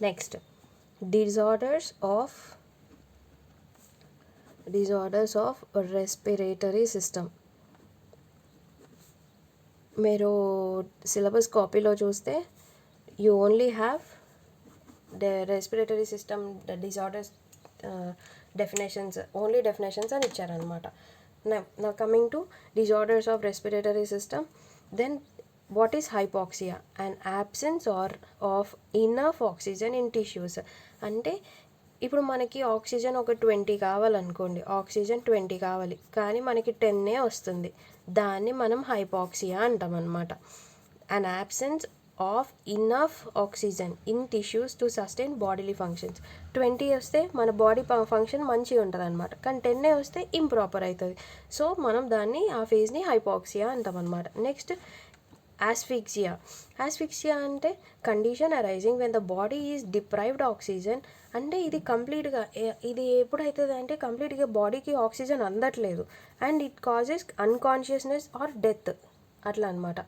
Next disorders of respiratory system. మీరు syllabus కాపీలో చూస్తే you only have the respiratory system disorders definitions అని ఇచ్చారనమాట. Now coming to disorders of respiratory system, then what is hypoxia? An absence of enough oxygen in tissues. అంటే ఇప్పుడు మనకి oxygen ఒక 20 కావాలనుకోండి, oxygen 20 కావాలి కానీ మనకి 10 వస్తుంది, దాన్ని మనం హైపాక్సియా అంటాం అనమాట. అన్ absence of enough oxygen in tissues to sustain bodily functions. 20 వస్తే మన బాడీ ఫంక్షన్ మంచిగా ఉంటుంది అనమాట, కానీ 10 వస్తే ఇంప్రాపర్ అవుతుంది. సో మనం దాన్ని ఆ ఫేజ్ని హైపాక్సియా అంటాం అనమాట. నెక్స్ట్ ఆస్ఫిక్సియా. ఆస్ఫిక్సియా అంటే condition arising when the body is deprived oxygen. అంటే ఇది కంప్లీట్గా ఇది ఎప్పుడవుతుంది అంటే కంప్లీట్గా బాడీకి ఆక్సిజన్ అందట్లేదు అండ్ ఇట్ కాజెస్ అన్కాన్షియస్నెస్ ఆర్ డెత్ అట్లా అనమాట.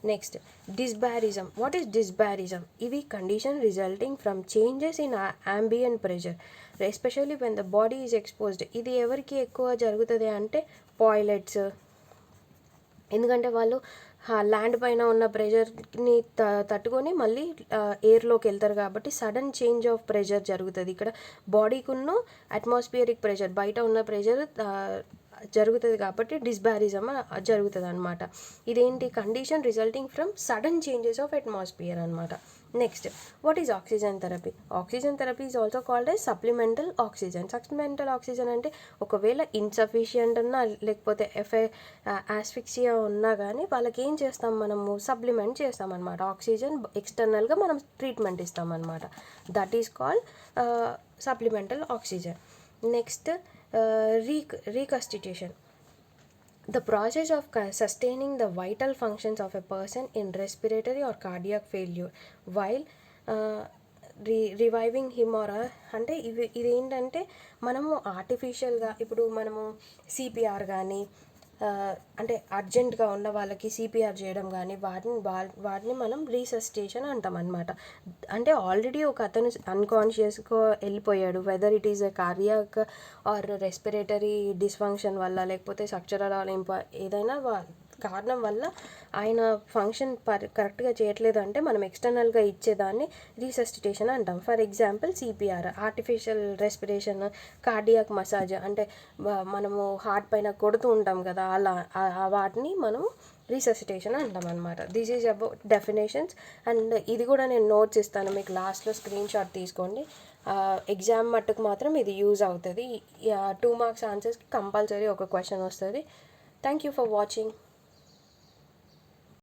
Next dysbarism. What is dysbarism? ఇవి condition resulting from changes in ambient pressure especially when the body is exposed. ఇది ఎవరికి ఎక్కువ జరుగుతుంది అంటే పైలట్స్, ఎందుకంటే వాళ్ళు ల్యాండ్ పైన ఉన్న ప్రెషర్ని తట్టుకొని మళ్ళీ ఎయిర్లోకి వెళ్తారు కాబట్టి సడన్ చేంజ్ ఆఫ్ ప్రెషర్ జరుగుతుంది. ఇక్కడ బాడీకున్న అట్మాస్ఫియరిక్ ప్రెషర్, బయట ఉన్న ప్రెషర్ జరుగుతుంది కాబట్టి డిస్బారిజం జరుగుతుంది అనమాట. ఇదేంటి? Condition resulting from sudden changes of atmosphere అనమాట. Next what is oxygen therapy? Oxygen therapy is also called as supplemental oxygen. Supplemental oxygen అంటే ఒకవేళ ఇన్సఫిషియంట్ ఉన్నా లేకపోతే ఆస్ఫిక్సియా ఉన్నా కానీ వాళ్ళకి ఏం చేస్తాం, మనము సప్లిమెంట్ చేస్తాం అనమాట. ఆక్సిజన్ ఎక్స్టర్నల్గా మనం ట్రీట్మెంట్ ఇస్తాం అనమాట. That is called supplemental oxygen. Next reconstitution. The process of sustaining the vital functions of a person in respiratory or cardiac failure while reviving him or అంటే ఇదేంటంటే మనము ఆర్టిఫిషియల్గా ఇప్పుడు మనము సిపిఆర్ కానీ అంటే అర్జెంటుగా ఉన్న వాళ్ళకి సిపిఆర్ చేయడం కానీ వాటిని మనం రీసస్టేషన్ అంటాం అనమాట. అంటే ఆల్రెడీ ఒక అతను అన్కాన్షియస్గా వెళ్ళిపోయాడు, whether it is a cardiac or respiratory dysfunction వల్ల లేకపోతే స్ట్రక్చరల్ ఏదైనా కారణం వల్ల ఆయన ఫంక్షన్ కరెక్ట్గా చేయట్లేదు అంటే మనం ఎక్స్టర్నల్గా ఇచ్చేదాన్ని రీసస్టిటేషన్ అంటాం. For example CPR, artificial respiration, cardiac massage అంటే మనము హార్ట్ పైన కొడుతూ ఉంటాం కదా, అలా వాటిని మనము రీసస్టిటేషన్ అంటాం అనమాట. This is about definitions. And ఇది కూడా నేను నోట్స్ ఇస్తాను మీకు, లాస్ట్లో స్క్రీన్ షాట్ తీసుకోండి. ఎగ్జామ్ మట్టుకు మాత్రం ఇది యూజ్ అవుతుంది. 2 మార్క్స్ ఆన్సర్స్కి కంపల్సరీ ఒక క్వశ్చన్ వస్తుంది. Thank you for watching.